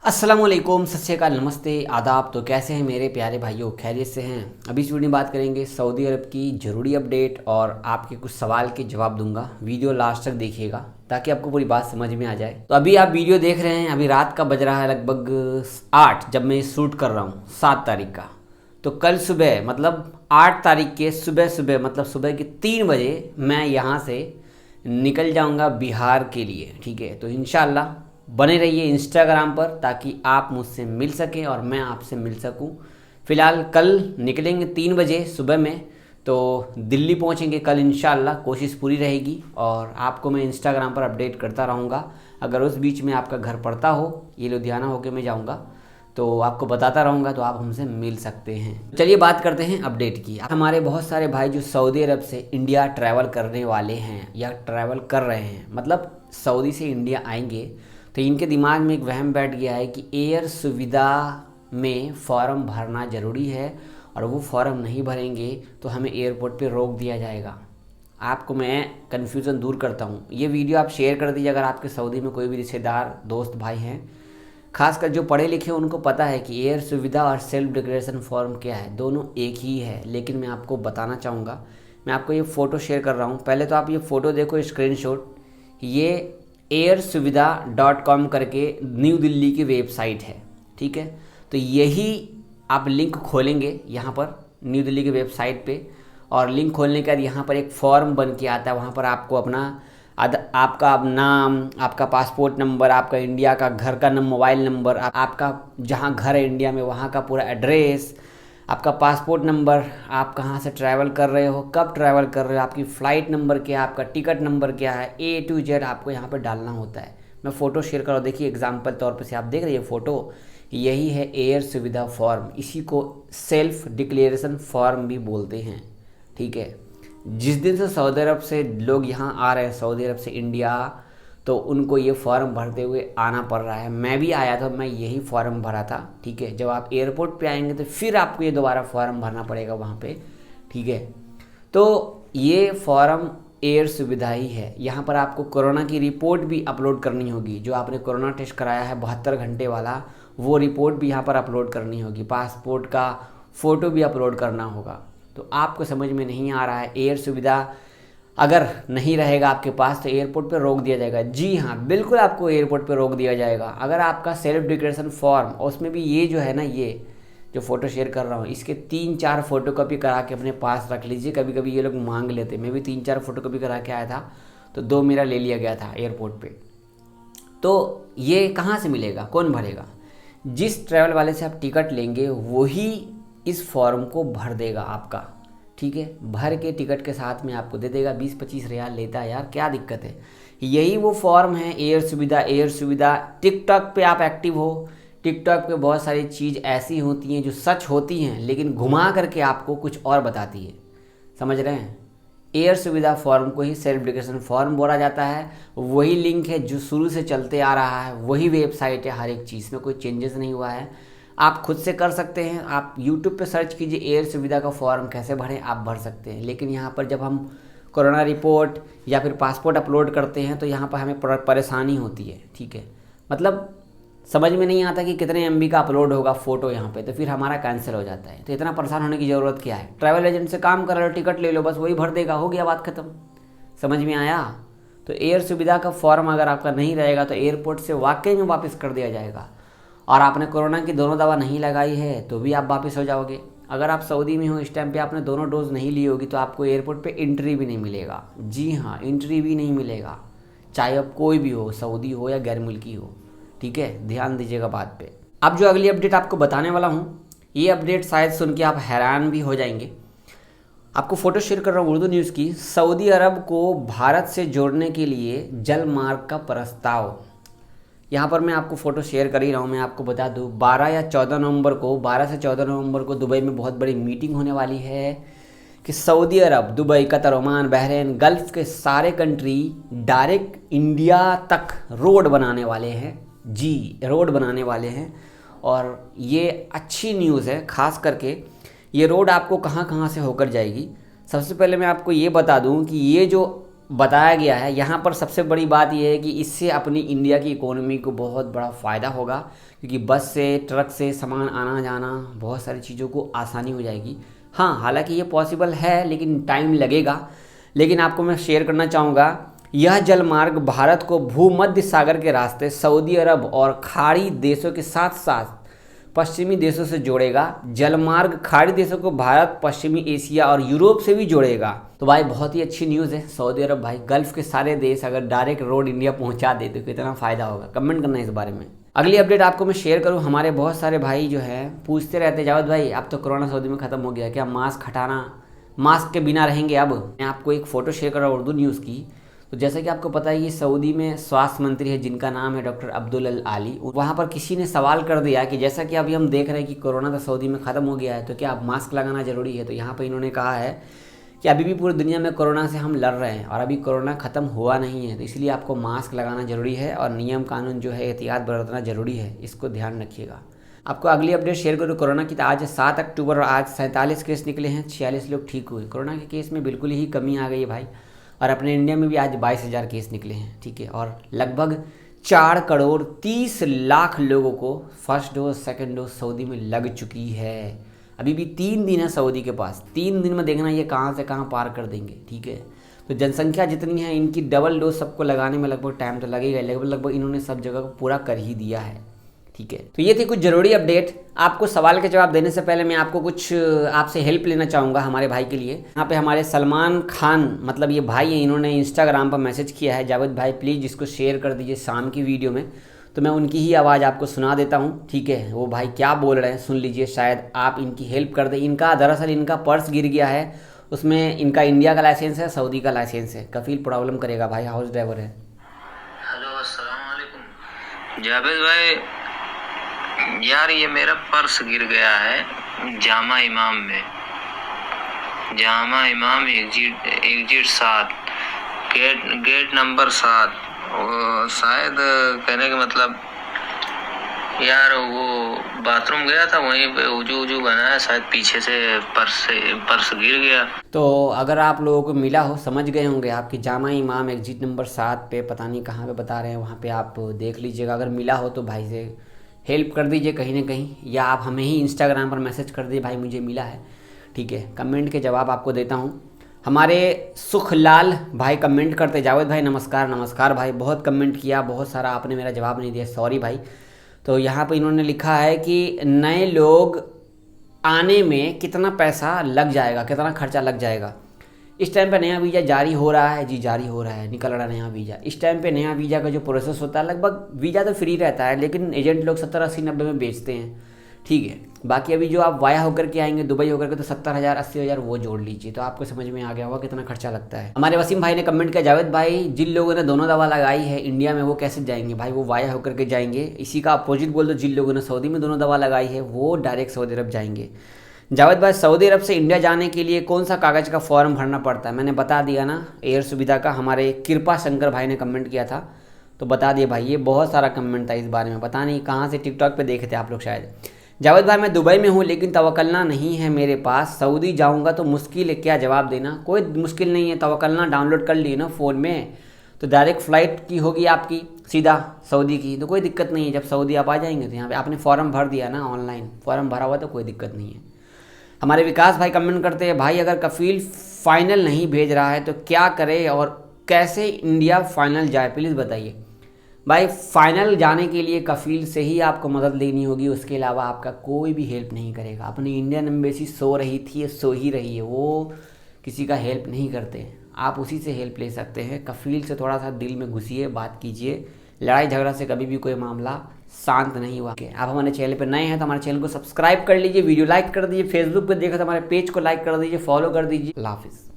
अस्सलामुअलैकुम, सत श्री अकाल, नमस्ते, आदाब। तो कैसे हैं मेरे प्यारे भाइयों, खैरियत से हैं। अभी इस वीडियो में बात करेंगे सऊदी अरब की ज़रूरी अपडेट और आपके कुछ सवाल के जवाब दूंगा। वीडियो लास्ट तक देखिएगा ताकि आपको पूरी बात समझ में आ जाए। तो अभी आप वीडियो देख रहे हैं, अभी रात का बज रहा है लगभग 8 जब मैं शूट कर रहा हूँ 7 तारीख का। तो कल सुबह मतलब 8 तारीख के सुबह सुबह मतलब सुबह के 3 बजे मैं यहाँ से निकल जाऊँगा बिहार के लिए। ठीक है, तो इंशाल्लाह बने रहिए इंस्टाग्राम पर ताकि आप मुझसे मिल सकें और मैं आपसे मिल सकूं। फ़िलहाल कल निकलेंगे 3 बजे सुबह में, तो दिल्ली पहुंचेंगे कल इंशाल्लाह। कोशिश पूरी रहेगी और आपको मैं इंस्टाग्राम पर अपडेट करता रहूँगा। अगर उस बीच में आपका घर पड़ता हो, ये लुधियाना होके मैं जाऊँगा, तो आपको बताता रहूँगा, तो आप हमसे मिल सकते हैं। चलिए बात करते हैं अपडेट की। हमारे बहुत सारे भाई जो सऊदी अरब से इंडिया ट्रैवल करने वाले हैं या ट्रैवल कर रहे हैं, मतलब सऊदी से इंडिया आएंगे, तो इनके दिमाग में एक वहम बैठ गया है कि एयर सुविधा में फ़ॉर्म भरना ज़रूरी है और वो फॉर्म नहीं भरेंगे तो हमें एयरपोर्ट पे रोक दिया जाएगा। आपको मैं कन्फ्यूज़न दूर करता हूँ। ये वीडियो आप शेयर कर दीजिए अगर आपके सऊदी में कोई भी रिश्तेदार दोस्त भाई हैं। खासकर जो पढ़े लिखे हैं उनको पता है कि एयर सुविधा और सेल्फ डिक्लेरेशन फॉर्म क्या है, दोनों एक ही है। लेकिन मैं आपको बताना चाहूँगा, मैं आपको ये फ़ोटो शेयर कर रहा हूँ। पहले तो आप ये फ़ोटो देखो, स्क्रीनशॉट। ये airsuvidha.com करके न्यू दिल्ली की वेबसाइट है। ठीक है, तो यही आप लिंक खोलेंगे यहाँ पर न्यू दिल्ली की वेबसाइट पे, और लिंक खोलने के बाद यहाँ पर एक फॉर्म बन के आता है। वहाँ पर आपको अपना आपका नाम, आपका पासपोर्ट नंबर, आपका इंडिया का घर का मोबाइल नंबर, आपका जहाँ घर है इंडिया में वहाँ का पूरा एड्रेस, आपका पासपोर्ट नंबर, आप कहाँ से ट्रैवल कर रहे हो, कब ट्रैवल कर रहे हो, आपकी फ़्लाइट नंबर क्या है, आपका टिकट नंबर क्या है, A to Z आपको यहाँ पर डालना होता है। मैं फ़ोटो शेयर कर रहा हूँ, देखिए एग्जाम्पल तौर पर से आप देख रहे हैं फ़ोटो, यही है एयर सुविधा फॉर्म। इसी को सेल्फ डिक्लेरेशन फॉर्म भी बोलते हैं। ठीक है, जिस दिन से सऊदी अरब से लोग यहाँ आ रहे हैं, सऊदी अरब से इंडिया, तो उनको ये फॉर्म भरते हुए आना पड़ रहा है। मैं भी आया था, मैं यही फॉर्म भरा था। ठीक है, जब आप एयरपोर्ट पे आएंगे तो फिर आपको ये दोबारा फॉर्म भरना पड़ेगा वहाँ पे। ठीक है, तो ये फॉर्म एयर सुविधा ही है। यहाँ पर आपको कोरोना की रिपोर्ट भी अपलोड करनी होगी। जो आपने कोरोना टेस्ट कराया है 72 घंटे वाला, वो रिपोर्ट भी यहाँ पर अपलोड करनी होगी। पासपोर्ट का फ़ोटो भी अपलोड करना होगा। तो आपको समझ में नहीं आ रहा है, एयर सुविधा अगर नहीं रहेगा आपके पास तो एयरपोर्ट पे रोक दिया जाएगा। जी हाँ, बिल्कुल आपको एयरपोर्ट पे रोक दिया जाएगा। अगर आपका सेल्फ डिक्लेरेशन फॉर्म, और उसमें भी ये जो है ना, ये जो फ़ोटो शेयर कर रहा हूँ, इसके 3-4 फ़ोटोकॉपी करा के अपने पास रख लीजिए। कभी कभी ये लोग मांग लेते, मैं भी 3-4 फ़ोटोकॉपी करा के आया था, तो 2 मेरा ले लिया गया था एयरपोर्ट पर। तो ये कहाँ से मिलेगा, कौन भरेगा? जिस ट्रैवल वाले से आप टिकट लेंगे वही इस फॉर्म को भर देगा आपका। ठीक है, भर के टिकट के साथ में आपको दे देगा। 20-25 रियाल लेता है यार, क्या दिक्कत है। यही वो फॉर्म है एयर सुविधा। एयर सुविधा टिकटॉक पे आप एक्टिव हो, टिकटॉक पे बहुत सारी चीज़ ऐसी होती हैं जो सच होती हैं लेकिन घुमा करके आपको कुछ और बताती है। समझ रहे हैं? एयर सुविधा फॉर्म को ही सेल्फ डिक्लेरेशन फॉर्म बोला जाता है। वही लिंक है जो शुरू से चलते आ रहा है, वही वेबसाइट है। हर एक चीज़ में कोई चेंजेस नहीं हुआ है। आप खुद से कर सकते हैं। आप यूट्यूब पे सर्च कीजिए एयर सुविधा का फॉर्म कैसे भरें, आप भर सकते हैं। लेकिन यहाँ पर जब हम कोरोना रिपोर्ट या फिर पासपोर्ट अपलोड करते हैं तो यहाँ पर हमें परेशानी होती है। ठीक है, मतलब समझ में नहीं आता कि कितने MB का अपलोड होगा फ़ोटो यहाँ पे, तो फिर हमारा कैंसिल हो जाता है। तो इतना परेशान होने की ज़रूरत क्या है? ट्रैवल एजेंट से काम कर लो, टिकट ले लो, बस वही भर देगा, हो गया, बात ख़त्म। समझ में आया? तो एयर सुविधा का फॉर्म अगर आपका नहीं रहेगा तो एयरपोर्ट से वाकई में वापस कर दिया जाएगा। और आपने कोरोना की दोनों दवा नहीं लगाई है तो भी आप वापस हो जाओगे। अगर आप सऊदी में हो इस टाइम पे, आपने दोनों डोज नहीं ली होगी, तो आपको एयरपोर्ट पे एंट्री भी नहीं मिलेगा। जी हाँ, एंट्री भी नहीं मिलेगा, चाहे अब कोई भी हो, सऊदी हो या गैर मुल्की हो। ठीक है, ध्यान दीजिएगा बात पे। अब जो अगली अपडेट आपको बताने वाला हूँ, ये अपडेट शायद सुन के आप हैरान भी हो जाएंगे। आपको फ़ोटो शेयर कर रहा हूँ उर्दू न्यूज़ की। सऊदी अरब को भारत से जोड़ने के लिए जल मार्ग का प्रस्ताव। यहाँ पर मैं आपको फ़ोटो शेयर कर ही रहा हूँ। मैं आपको बता दूँ 12 से 14 नवंबर को दुबई में बहुत बड़ी मीटिंग होने वाली है कि Saudi Arab, Dubai, Qatar, Oman, Bahrain, Gulf के सारे कंट्री डायरेक्ट इंडिया तक रोड बनाने वाले हैं। जी, रोड बनाने वाले हैं। और ये अच्छी न्यूज़ है। ख़ास करके ये रोड आपको कहाँ कहाँ से होकर जाएगी। सबसे पहले मैं आपको ये बता दूँ कि ये जो बताया गया है। यहाँ पर सबसे बड़ी बात यह है कि इससे अपनी इंडिया की इकोनॉमी को बहुत बड़ा फ़ायदा होगा, क्योंकि बस से ट्रक से सामान आना जाना बहुत सारी चीज़ों को आसानी हो जाएगी। हाँ, हालांकि ये पॉसिबल है लेकिन टाइम लगेगा। लेकिन आपको मैं शेयर करना चाहूँगा, यह जलमार्ग भारत को भूमध्य सागर के रास्ते सऊदी अरब और खाड़ी देशों के साथ साथ पश्चिमी देशों से जोड़ेगा। जलमार्ग खाड़ी देशों को भारत, पश्चिमी एशिया और यूरोप से भी जोड़ेगा। तो भाई बहुत ही अच्छी न्यूज़ है। सऊदी अरब भाई, गल्फ़ के सारे देश अगर डायरेक्ट रोड इंडिया पहुंचा दे तो कितना फ़ायदा होगा। कमेंट करना इस बारे में। अगली अपडेट आपको मैं शेयर करूं, हमारे बहुत सारे भाई जो है पूछते रहते, जावेद भाई अब तो कोरोना सऊदी में ख़त्म हो गया, क्या मास्क हटाना, मास्क के बिना रहेंगे? अब मैं आपको एक फ़ोटो शेयर कर रहा हूँ उर्दू न्यूज़ की। तो जैसा कि आपको पता है ये सऊदी में स्वास्थ्य मंत्री है जिनका नाम है डॉक्टर अब्दुल अल आली। वहाँ पर किसी ने सवाल कर दिया कि जैसा कि अभी हम देख रहे हैं कि कोरोना तो सऊदी में ख़त्म हो गया है, तो क्या अब मास्क लगाना ज़रूरी है? तो यहाँ पर इन्होंने कहा है कि अभी भी पूरी दुनिया में कोरोना से हम लड़ रहे हैं और अभी कोरोना ख़त्म हुआ नहीं है, तो इसलिए आपको मास्क लगाना ज़रूरी है और नियम कानून जो है एहतियात बरतना ज़रूरी है, इसको ध्यान रखिएगा। आपको अगली अपडेट शेयर करूँ कोरोना की। तो आज 7 अक्टूबर और आज 47 केस निकले हैं, 46 लोग ठीक हुए। कोरोना के केस में बिल्कुल ही कमी आ गई है भाई। और अपने इंडिया में भी आज 22,000 केस निकले हैं, ठीक है। और लगभग 4,30,00,000 लोगों को first dose second dose Saudi में लग चुकी है। अभी भी 3 दिन है सऊदी के पास। 3 दिन में देखना ये कहाँ से कहाँ पार कर देंगे, ठीक है। तो जनसंख्या जितनी है इनकी डबल डोज सबको लगाने में लगभग टाइम तो लगेगा, लगभग इन्होंने सब जगह को पूरा कर ही दिया है, ठीक है। तो ये थी कुछ ज़रूरी अपडेट। आपको सवाल के जवाब देने से पहले मैं आपको कुछ आपसे हेल्प लेना चाहूँगा हमारे भाई के लिए। यहाँ पे हमारे सलमान खान, मतलब ये भाई हैं, इन्होंने इंस्टाग्राम पर मैसेज किया है, जावेद भाई प्लीज़ इसको शेयर कर दीजिए शाम की वीडियो में। तो मैं उनकी ही आवाज़ आपको सुना देता हूँ, ठीक है। वो भाई क्या बोल रहे हैं सुन लीजिए, शायद आप इनकी हेल्प कर दें। इनका दरअसल इनका पर्स गिर गया है, उसमें इनका इंडिया का लाइसेंस है, सऊदी का लाइसेंस है। कफील प्रॉब्लम करेगा भाई, हाउस ड्राइवर है। हेलो अस्सलाम वालेकुम जावेद भाई, यार ये मेरा पर्स गिर गया है जामा इमाम में, जामा इमाम एग्जिट 7 गेट नंबर 7। शायद कहने का मतलब यार वो बाथरूम गया था, वहीं पे उजू बना है, शायद पीछे से पर्स गिर गया। तो अगर आप लोगों को मिला हो, समझ गए होंगे आपकी जामा इमाम एग्जिट नंबर 7 पे, पता नहीं कहाँ पे बता रहे हैं, वहाँ पे आप देख लीजिएगा। अगर मिला हो तो भाई से हेल्प कर दीजिए कहीं ना कहीं, या आप हमें ही इंस्टाग्राम पर मैसेज कर दीजिए भाई मुझे मिला है, ठीक है। कमेंट के जवाब आपको देता हूँ। हमारे सुखलाल भाई कमेंट करते, जावेद भाई नमस्कार। नमस्कार भाई, बहुत कमेंट किया, बहुत सारा आपने मेरा जवाब नहीं दिया, सॉरी भाई। तो यहाँ पे इन्होंने लिखा है कि नए लोग आने में कितना पैसा लग जाएगा, कितना खर्चा लग जाएगा। इस टाइम पे नया वीज़ा जारी हो रहा है जी, जारी हो रहा है, निकल रहा है नया वीज़ा। इस टाइम पे नया वीज़ा का जो प्रोसेस होता है, लगभग वीज़ा तो फ्री रहता है लेकिन एजेंट लोग 70, 80, 90 में बेचते हैं, ठीक है। बाकी अभी जो आप वाया होकर के आएंगे दुबई होकर के, तो 70,000, 80,000 वो जोड़ लीजिए, तो आपको समझ में आ गया होगा कितना खर्चा लगता है। हमारे वसीम भाई ने कमेंट किया, जावेद भाई जिन लोगों ने दोनों दवा लगाई है इंडिया में वो कैसे जाएंगे? भाई वो वाया होकर के जाएंगे। इसी का अपोजिट बोल दो, जिन लोगों ने सऊदी में दोनों दवा लगाई है वो डायरेक्ट सऊदी अरब जाएंगे। जावेद भाई सऊदी अरब से इंडिया जाने के लिए कौन सा कागज़ का फॉर्म भरना पड़ता है? मैंने बता दिया ना, एयर सुविधा का। हमारे कृपा शंकर भाई ने कमेंट किया था तो बता दिए भाई, ये बहुत सारा कमेंट था इस बारे में, पता नहीं कहाँ से टिकटॉक पे देखे थे आप लोग शायद। जावेद भाई मैं दुबई में हूँ लेकिन तवक्कलना नहीं है मेरे पास, सऊदी जाऊँगा तो मुश्किल है, क्या जवाब देना? कोई मुश्किल नहीं है, तवक्कलना डाउनलोड कर लिए ना फ़ोन में, तो डायरेक्ट फ़्लाइट की होगी आपकी सीधा सऊदी की, तो कोई दिक्कत नहीं है। जब सऊदी आप आ जाएंगे तो यहाँ पे आपने फॉर्म भर दिया ना, ऑनलाइन फॉर्म भरा हुआ तो कोई दिक्कत नहीं है। हमारे विकास भाई कमेंट करते हैं, भाई अगर कफील फाइनल नहीं भेज रहा है तो क्या करे और कैसे इंडिया फाइनल जाए, प्लीज़ बताइए। भाई फाइनल जाने के लिए कफील से ही आपको मदद लेनी होगी, उसके अलावा आपका कोई भी हेल्प नहीं करेगा। अपनी इंडियन एम्बेसी सो रही थी, सो ही रही है, वो किसी का हेल्प नहीं करते, आप उसी से हेल्प ले सकते हैं। कफील से थोड़ा सा दिल में घुसिए, बात कीजिए। लड़ाई झगड़ा से कभी भी कोई मामला शांत नहीं हुआ। आप हमारे चैनल पर नए हैं तो हमारे चैनल को सब्सक्राइब कर लीजिए, वीडियो लाइक कर दीजिए, फेसबुक पर देखा तो हमारे पेज को लाइक कर दीजिए, फॉलो कर दीजिए। अल्लाह हाफिज़।